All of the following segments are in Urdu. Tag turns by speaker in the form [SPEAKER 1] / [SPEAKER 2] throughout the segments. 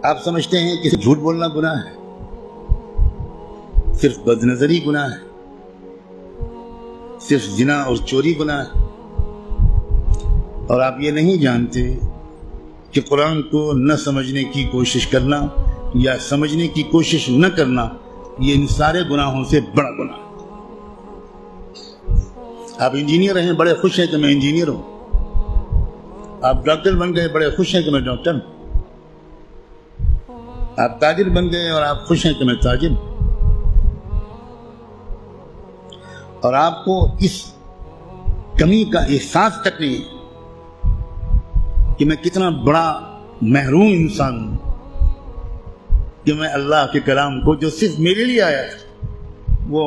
[SPEAKER 1] آپ سمجھتے ہیں کہ جھوٹ بولنا گناہ ہے، صرف بد نظری گناہ ہے، صرف زنا اور چوری گناہ ہے، اور آپ یہ نہیں جانتے کہ قرآن کو نہ سمجھنے کی کوشش کرنا یا سمجھنے کی کوشش نہ کرنا یہ ان سارے گناہوں سے بڑا گناہ ہے۔ آپ انجینئر ہیں، بڑے خوش ہیں کہ میں انجینئر ہوں، آپ ڈاکٹر بن گئے، بڑے خوش ہیں کہ میں ڈاکٹر ہوں، آپ تاجر بن گئے اور آپ خوش ہیں کہ میں تاجر ہوں، اور آپ کو اس کمی کا احساس تک نہیں ہے کہ میں کتنا بڑا محروم انسان ہوں کہ میں اللہ کے کلام کو جو صرف میرے لیے آیا تھا وہ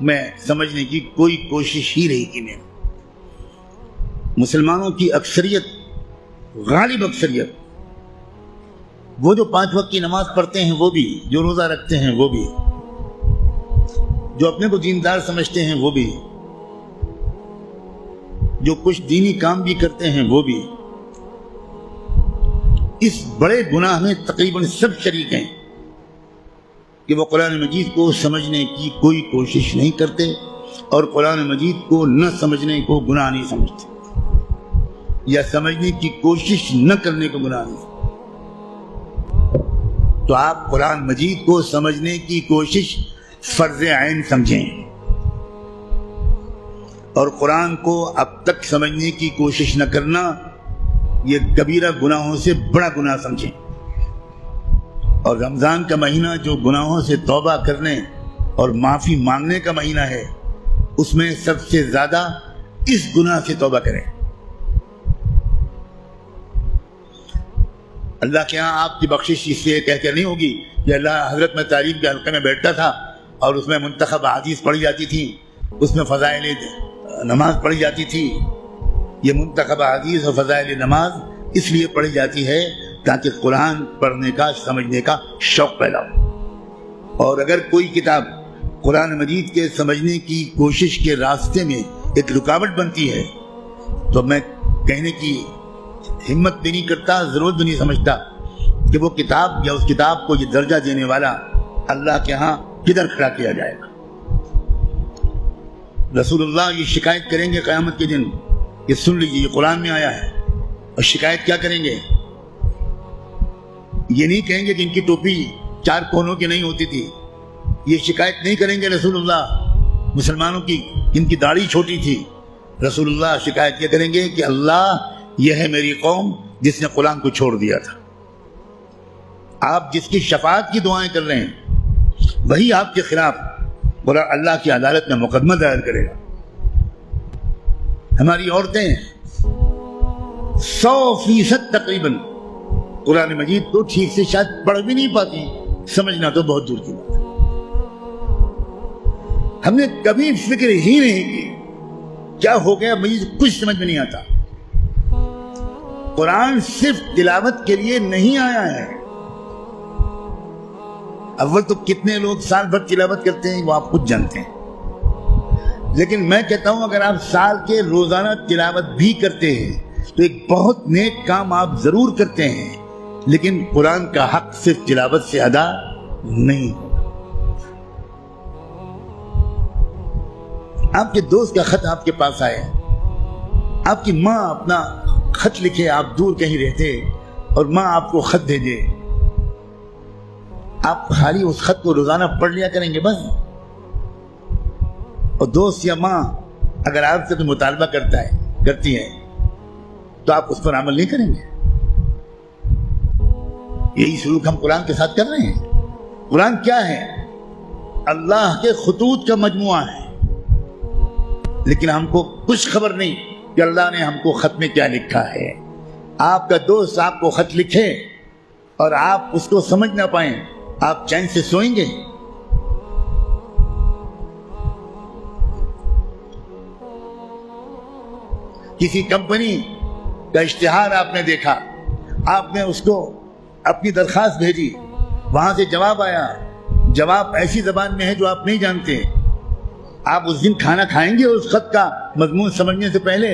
[SPEAKER 1] میں سمجھنے کی کوئی کوشش ہی نہیں کی۔ میں مسلمانوں کی اکثریت، غالب اکثریت، وہ جو 5 وقت کی نماز پڑھتے ہیں وہ بھی، جو روزہ رکھتے ہیں وہ بھی، جو اپنے کو دیندار سمجھتے ہیں وہ بھی، جو کچھ دینی کام بھی کرتے ہیں وہ بھی، اس بڑے گناہ میں تقریباً سب شریک ہیں کہ وہ قرآن مجید کو سمجھنے کی کوئی کوشش نہیں کرتے اور قرآن مجید کو نہ سمجھنے کو گناہ نہیں سمجھتے، یا سمجھنے کی کوشش نہ کرنے کو گناہ نہیں سمجھتے۔ تو آپ قرآن مجید کو سمجھنے کی کوشش فرض عین سمجھیں، اور قرآن کو اب تک سمجھنے کی کوشش نہ کرنا یہ کبیرہ گناہوں سے بڑا گناہ سمجھیں۔ اور رمضان کا مہینہ جو گناہوں سے توبہ کرنے اور معافی مانگنے کا مہینہ ہے، اس میں سب سے زیادہ اس گناہ سے توبہ کریں۔ اللہ کے ہاں آپ کی بخشش اس لیے کہہ کر نہیں ہوگی کہ اللہ حضرت میں تعلیم کے حلقے میں بیٹھتا تھا اور اس میں منتخب احادیث پڑھی جاتی تھی، اس میں فضائل نماز پڑھی جاتی تھی۔ یہ منتخب احادیث اور فضائل نماز اس لیے پڑھی جاتی ہے تاکہ قرآن پڑھنے کا، سمجھنے کا شوق پیدا ہو۔ اور اگر کوئی کتاب قرآن مجید کے سمجھنے کی کوشش کے راستے میں ایک رکاوٹ بنتی ہے تو میں کہنے کی ہمت بھی نہیں کرتا، ضرورت بھی نہیں سمجھتا کہ وہ کتاب یا اس کتاب کو یہ درجہ دینے والا اللہ کے ہاں کدھر کھڑا کیا جائے گا۔ رسول اللہ یہ شکایت کریں گے قیامت کے دن، یہ سن لیجیے، یہ قرآن میں آیا ہے، اور شکایت کیا کریں گے؟ یہ نہیں کہیں گے کہ ان کی ٹوپی 4 کونوں کی نہیں ہوتی تھی، یہ شکایت نہیں کریں گے رسول اللہ مسلمانوں کی ان کی داڑھی چھوٹی تھی۔ رسول اللہ شکایت یہ کریں گے کہ اللہ یہ ہے میری قوم جس نے قرآن کو چھوڑ دیا تھا۔ آپ جس کی شفاعت کی دعائیں کر رہے ہیں وہی آپ کے خلاف اللہ کی عدالت میں مقدمہ دائر کرے گا۔ ہماری عورتیں 100% تقریباً قرآن مجید کو ٹھیک سے شاید پڑھ بھی نہیں پاتی، سمجھنا تو بہت دور کی بات ہے۔ ہم نے کبھی فکر ہی نہیں کی کیا ہو گیا، مجھے کچھ سمجھ میں نہیں آتا۔ قرآن صرف تلاوت کے لیے نہیں آیا ہے۔ اول تو کتنے لوگ سال بھر تلاوت کرتے ہیں وہ آپ خود جانتے ہیں، لیکن میں کہتا ہوں اگر آپ سال کے روزانہ تلاوت بھی کرتے ہیں تو ایک بہت نیک کام آپ ضرور کرتے ہیں، لیکن قرآن کا حق صرف تلاوت سے ادا نہیں ہوگا۔ آپ کے دوست کا خط آپ کے پاس آئے، آپ کی ماں اپنا خط لکھے، آپ دور کہیں رہتے اور ماں آپ کو خط بھیجے، آپ خالی اس خط کو روزانہ پڑھ لیا کریں گے بس؟ اور دوست یا ماں اگر آپ سے کوئی مطالبہ کرتی ہے تو آپ اس پر عمل نہیں کریں گے؟ یہی سلوک ہم قرآن کے ساتھ کر رہے ہیں۔ قرآن کیا ہے؟ اللہ کے خطوط کا مجموعہ ہے، لیکن ہم کو کچھ خبر نہیں کہ اللہ نے ہم کو خط میں کیا لکھا ہے۔ آپ کا دوست آپ کو خط لکھے اور آپ اس کو سمجھ نہ پائیں، آپ چین سے سوئیں گے؟ کسی کمپنی کا اشتہار آپ نے دیکھا، آپ نے اس کو اپنی درخواست بھیجی، وہاں سے جواب آیا، جواب ایسی زبان میں ہے جو آپ نہیں جانتے، آپ اس دن کھانا کھائیں گے اس خط کا مضمون سمجھنے سے پہلے؟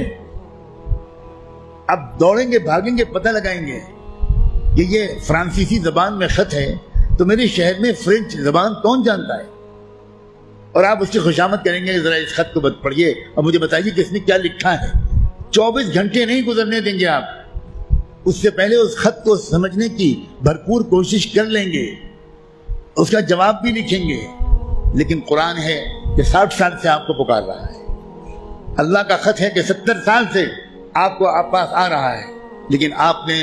[SPEAKER 1] اب دوڑیں گے، بھاگیں گے، پتہ لگائیں گے کہ یہ فرانسیسی زبان میں خط ہے تو میرے شہر میں فرینچ زبان کون جانتا ہے؟ اور آپ اس کی خوشامد کریں گے ذرا اس خط کو پڑھیے اور مجھے بتائیے کہ اس نے کیا لکھا ہے۔ 24 گھنٹے نہیں گزرنے دیں گے آپ، اس سے پہلے اس خط کو سمجھنے کی بھرپور کوشش کر لیں گے، اس کا جواب بھی لکھیں گے۔ لیکن قرآن ہے کہ 60 سال سے آپ کو پکار رہا ہے، اللہ کا خط ہے کہ 70 سال سے آپ کو آپ پاس آ رہا ہے، لیکن آپ نے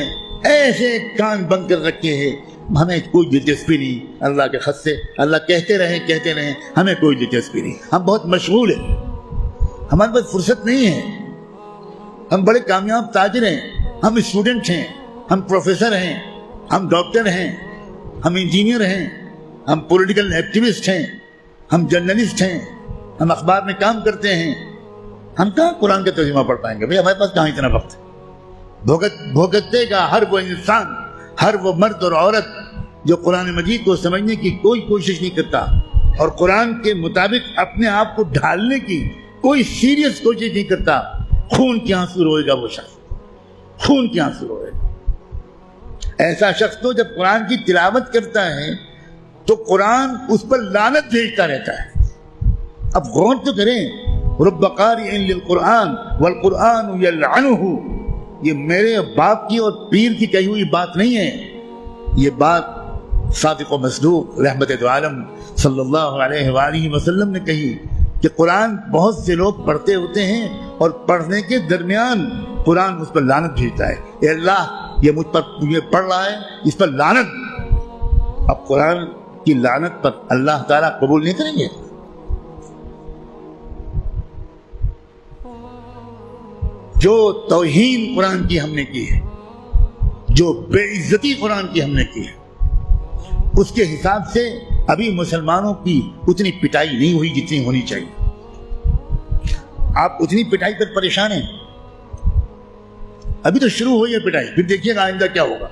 [SPEAKER 1] ایسے کان بند کر رکھے ہیں، ہمیں کوئی دلچسپی نہیں اللہ کے خط سے۔ اللہ کہتے رہیں ہمیں کوئی دلچسپی نہیں، ہم بہت مشغول ہیں، ہمارے پاس فرصت نہیں ہے، ہم بڑے کامیاب تاجر ہیں، ہم اسٹوڈنٹ ہیں، ہم پروفیسر ہیں، ہم ڈاکٹر ہیں، ہم انجینئر ہیں، ہم پولیٹیکل ایکٹیوسٹ ہیں، ہم جرنلسٹ ہیں، ہم اخبار میں کام کرتے ہیں، ہم کہاں قرآن کا ترجمہ پڑھ پائیں گے؟ بھئی ہمارے پاس کہاں اتنا وقت ہے؟ بھوگتے گا ہر وہ انسان، ہر وہ مرد اور عورت جو قرآن مجید کو سمجھنے کی کوئی کوشش نہیں کرتا اور قرآن کے مطابق اپنے آپ کو ڈھالنے کی کوئی سیریس کوشش نہیں کرتا، خون کے آنسو روئے گا وہ شخص، خون کے آنسو روئے گا۔ ایسا شخص تو جب قرآن کی تلاوت کرتا ہے تو قرآن اس پر لعنت بھیجتا رہتا ہے۔ اب غور تو کریں، رب قارئ للقرآن والقرآن یلعنہ، یہ میرے باپ کی اور پیر کی کہی ہوئی بات نہیں ہے، یہ بات صادق و مصدوق رحمت دو عالم صلی اللہ علیہ وآلہ وسلم نے کہی کہ قرآن بہت سے لوگ پڑھتے ہوتے ہیں اور پڑھنے کے درمیان قرآن اس پر لعنت بھیجتا ہے، اے اللہ یہ مجھ پر یہ پڑھ رہا ہے، اس پر لعنت۔ اب قرآن کی لعنت پر اللہ تعالیٰ قبول نہیں کریں گے؟ جو توہین قرآن کی ہم نے کی ہے، جو بے عزتی قرآن کی ہم نے کی ہے، اس کے حساب سے ابھی مسلمانوں کی اتنی پٹائی نہیں ہوئی جتنی ہونی چاہیے۔ آپ اتنی پٹائی پر پریشان ہیں، ابھی تو شروع ہوئی ہے پٹائی، پھر دیکھیے گا آئندہ کیا ہوگا۔